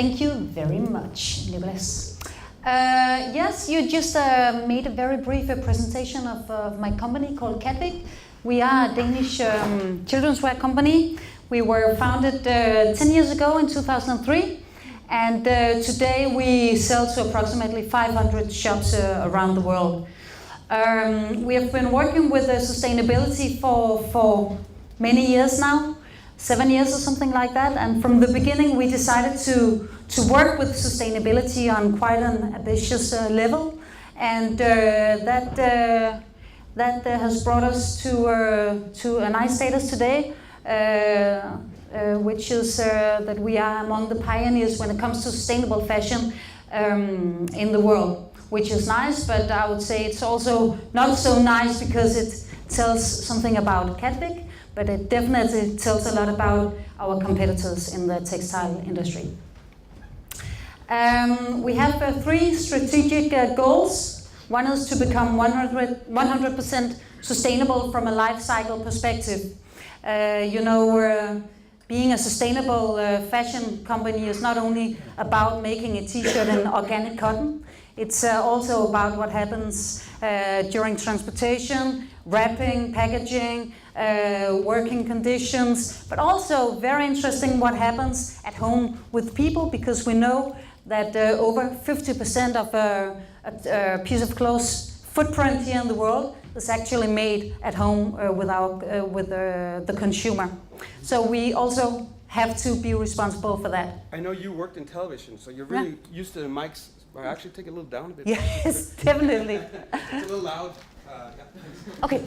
Thank you very much, Nicholas. Yes, you just made a very brief presentation of my company called CradlePeople. We are a Danish children's wear company. We were founded 10 years ago in 2003, and today we sell to approximately 500 shops around the world. We have been working with sustainability for many years now, 7 years or something like that, and from the beginning we decided to work with sustainability on quite an ambitious level, and that has brought us to a nice status today, which is that we are among the pioneers when it comes to sustainable fashion in the world, which is nice, but I would say it's also not so nice because it tells something about CradlePeople, but it definitely tells a lot about our competitors in the textile industry. We have 3 strategic goals. One is to become 100% sustainable from a life cycle perspective. Being a sustainable fashion company is not only about making a t-shirt in organic cotton, it's also about what happens during transportation, wrapping, packaging, working conditions, but also very interesting what happens at home with people, because we know that over 50% of a piece of clothes footprint here in the world is actually made at home with the consumer. So we also have to be responsible for that. I know you worked in television, so you're really used to the mics. Actually, take it a little down a bit. Yes, definitely. It's a little loud. Yeah. Okay,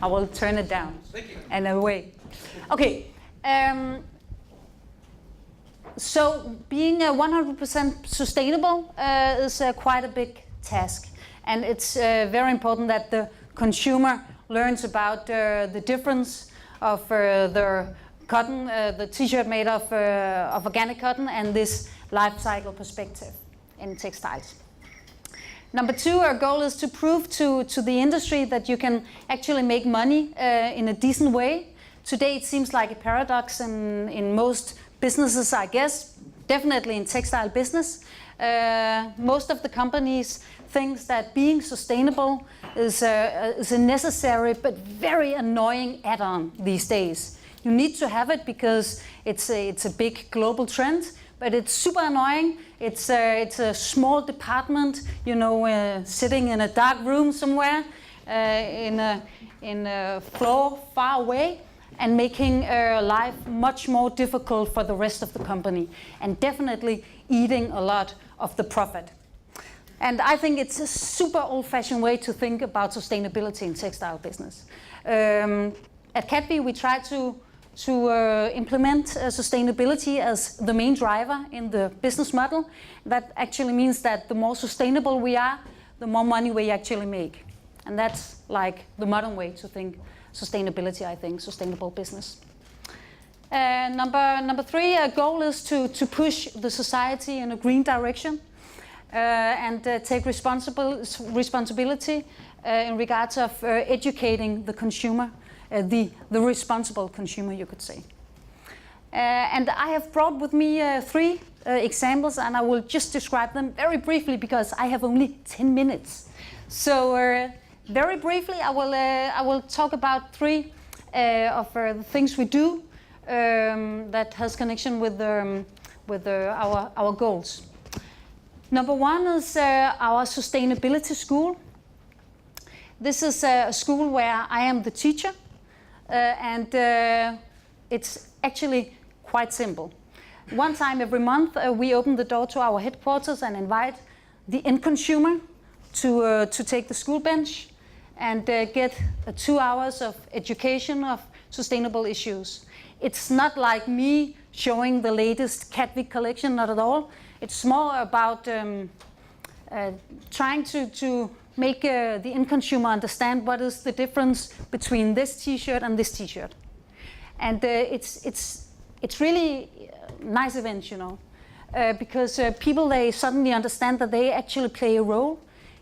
I will turn it down. Thank you. And away. Okay. So being 100% sustainable is quite a big task, and it's very important that the consumer learns about the difference of the cotton, the t-shirt made of organic cotton, and this life cycle perspective in textiles. Number 2, our goal is to prove to the industry that you can actually make money in a decent way. Today it seems like a paradox in most businesses, I guess, definitely in textile business. Most of the companies think that being sustainable is a necessary but very annoying add-on these days. You need to have it because it's a big global trend, but it's super annoying. It's a small department, sitting in a dark room somewhere in a floor far away, and making life much more difficult for the rest of the company, and definitely eating a lot of the profit. And I think it's a super old-fashioned way to think about sustainability in textile business. At CradlePeople, we try to implement sustainability as the main driver in the business model. That actually means that the more sustainable we are, the more money we actually make. And that's like the modern way to think sustainability, I think, sustainable business. Number 3, our goal is to push the society in a green direction and take responsibility in regards of educating the consumer, the responsible consumer, you could say. And I have brought with me 3 examples, and I will just describe them very briefly because I have only 10 minutes. So very briefly, I will talk about 3 of the things we do that has connection with our goals. Number 1 is our sustainability school. This is a school where I am the teacher, and it's actually quite simple. One time every month, we open the door to our headquarters and invite the end consumer to take the school bench and get 2 hours of education of sustainable issues. It's not like me showing the latest CradlePeople collection, not at all. It's more about trying to make the end consumer understand what is the difference between this t-shirt and this t-shirt. And it's really nice event, because people, they suddenly understand that they actually play a role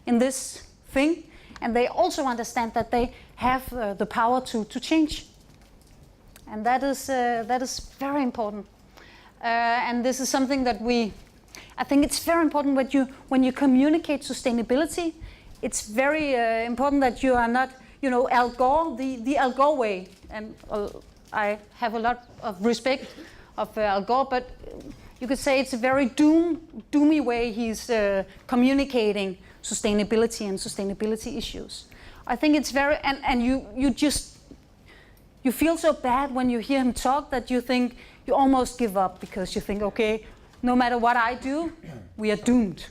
in this thing, and they also understand that they have the power to change. And that is very important. and this is something that I think it's very important when you communicate sustainability. It's very important that you are not, Al Gore, the Al Gore way. And I have a lot of respect of Al Gore, but you could say it's a very doomy way he's communicating sustainability and sustainability issues. I think it's very, and you feel so bad when you hear him talk that you think you almost give up, because you think, okay, no matter what I do, we are doomed.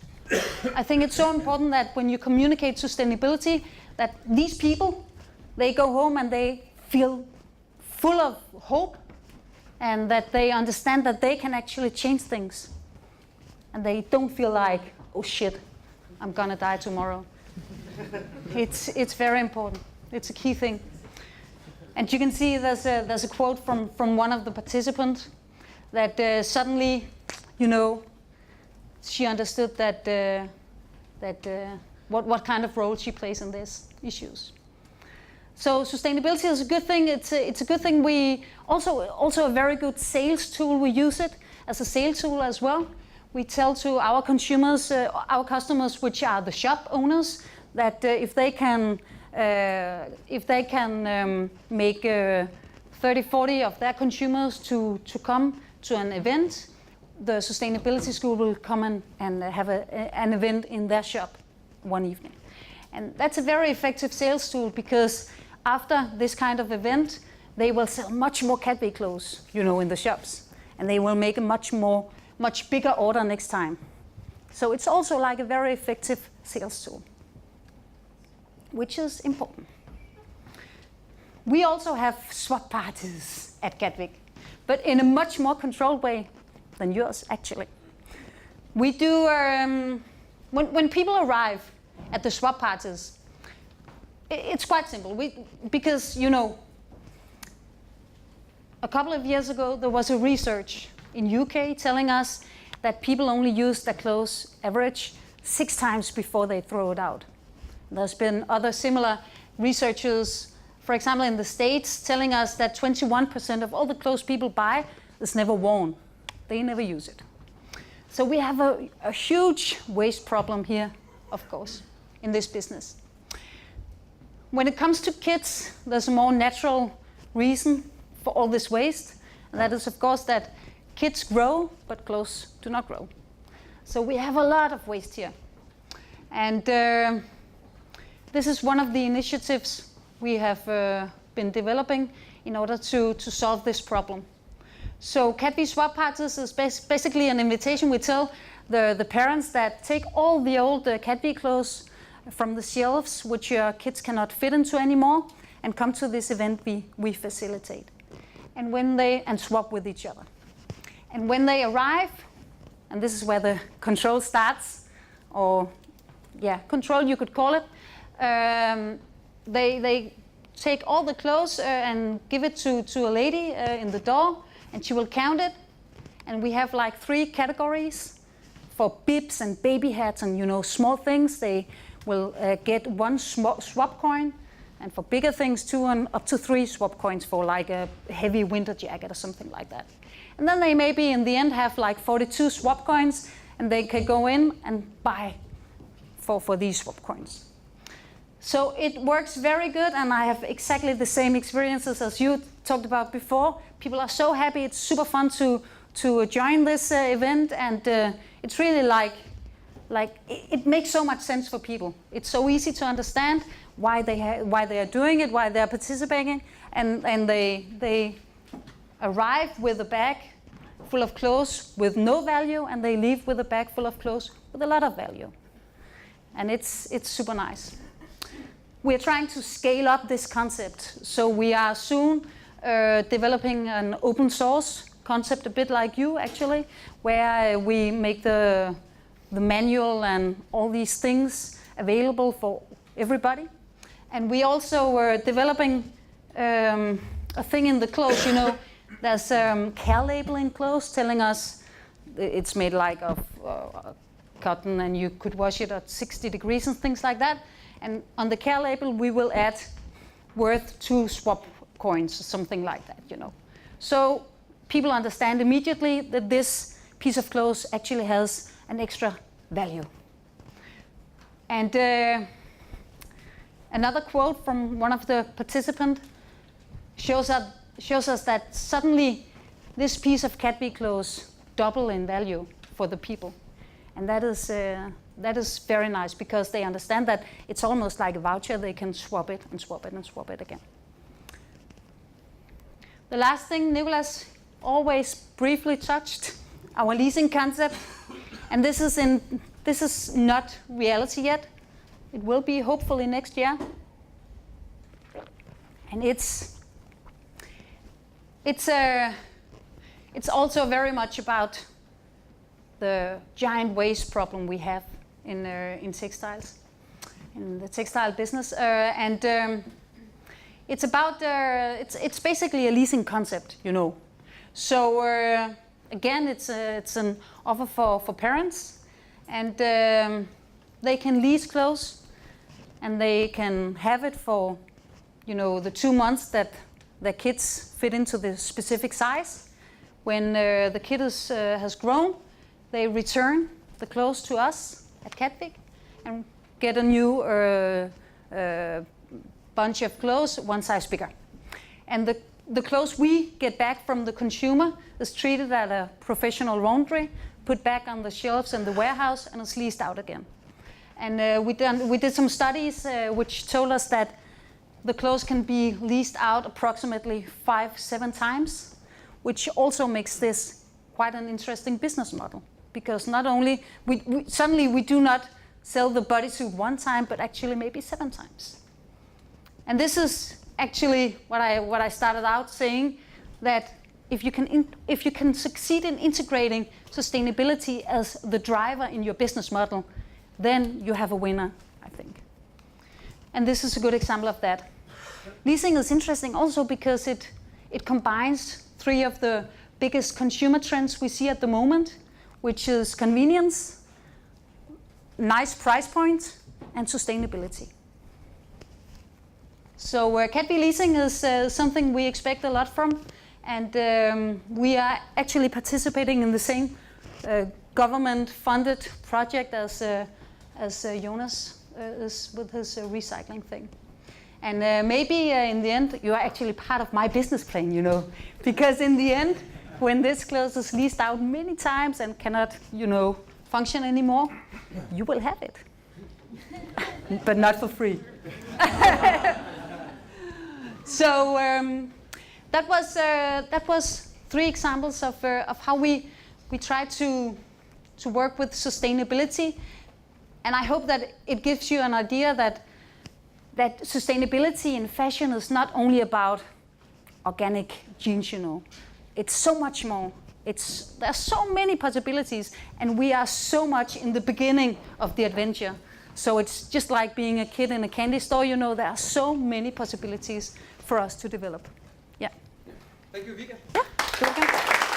I think it's so important that when you communicate sustainability, that these people, they go home and they feel full of hope, and that they understand that they can actually change things. And they don't feel like, oh shit, I'm gonna die tomorrow. It's very important. It's a key thing. And you can see there's a quote from one of the participants that suddenly, she understood that what kind of role she plays in these issues. So sustainability is a good thing. It's a good thing. We also a very good sales tool. We use it as a sales tool as well. We tell to our consumers, our customers, which are the shop owners, that if they can make 30-40 of their consumers to come to an event, the sustainability school will come and have an event in their shop one evening. And that's a very effective sales tool, because after this kind of event, they will sell much more cat clothes, in the shops, and they will make a much bigger order next time. So it's also like a very effective sales tool, which is important. We also have swap parties at Gatwick, but in a much more controlled way than yours, actually. We do, when people arrive at the swap parties, it's quite simple. Because, a couple of years ago, there was a research in UK telling us that people only use their clothes average 6 times before they throw it out. There's been other similar researchers, for example, in the States, telling us that 21% of all the clothes people buy is never worn. They never use it. So we have a huge waste problem here, of course, in this business. When it comes to kids, there's a more natural reason for all this waste, and that is, of course, that kids grow, but clothes do not grow. So we have a lot of waste here. And this is one of the initiatives we have been developing in order to solve this problem. So Cat Swap Parties is basically an invitation. We tell the parents that take all the old Cat clothes from the shelves, which your kids cannot fit into anymore, and come to this event we facilitate. And swap with each other. And when they arrive, and this is where the control starts, or control you could call it, they take all the clothes and give it to a lady in the door, and she will count it. And we have like 3 categories for bibs and baby hats and small things. They will get 1 swap coin, and for bigger things 2 and up to 3 swap coins for like a heavy winter jacket or something like that. And then they maybe in the end have like 42 swap coins, and they can go in and buy for these swap coins. So it works very good, and I have exactly the same experiences as you talked about before. People are so happy. It's super fun to join this event, and it's really like it makes so much sense for people. It's so easy to understand why they are doing it, why they are participating, and they arrive with a bag full of clothes with no value, and they leave with a bag full of clothes with a lot of value. And it's super nice. We're trying to scale up this concept, so we are soon developing an open source concept, a bit like you actually, where we make the manual and all these things available for everybody. And we also were developing a thing in the clothes, there's care label in clothes telling us it's made like of cotton, and you could wash it at 60 degrees and things like that. And on the care label, we will add worth 2 swap coins or something like that, So people understand immediately that this piece of clothes actually has an extra value. And another quote from one of the participants shows us that suddenly this piece of Cadby clothes double in value for the people. And that is very nice, because they understand that it's almost like a voucher. They can swap it and swap it and swap it again. The last thing Nicolas always briefly touched, our leasing concept. And this is not reality yet. It will be hopefully next year. And it's also very much about the giant waste problem we have in textiles, in the textile business, it's about it's basically a leasing concept, you know. So again, it's an offer for parents, and they can lease clothes, and they can have it for, you know, the 2 months that their kids fit into the specific size. When the kid has grown, they return the clothes to us at Cadby and get a new bunch of clothes 1 size bigger. And the clothes we get back from the consumer is treated at a professional laundry, put back on the shelves in the warehouse, and is leased out again. And we did some studies which told us that the clothes can be leased out approximately 5-7 times, which also makes this quite an interesting business model. Because not only, suddenly we do not sell the bodysuit 1 time, but actually maybe 7 times. And this is actually what I started out saying, that if you can succeed in integrating sustainability as the driver in your business model, then you have a winner, I think. And this is a good example of that. Leasing is interesting also because it combines 3 of the biggest consumer trends we see at the moment, which is convenience, nice price point, and sustainability. So Cadby Leasing is something we expect a lot from, and we are actually participating in the same government-funded project as Jonas is with his recycling thing. And maybe in the end, you are actually part of my business plan, you know, because in the end, when this clothes is leased out many times and cannot, you know, function anymore, you will have it, but not for free. So that was 3 examples of how we try to work with sustainability, and I hope that it gives you an idea that sustainability in fashion is not only about organic jeans, you know. It's so much more. There are so many possibilities, and we are so much in the beginning of the adventure. So it's just like being a kid in a candy store, you know, there are so many possibilities for us to develop. Yeah. Thank you, Vigga. Yeah, you're welcome.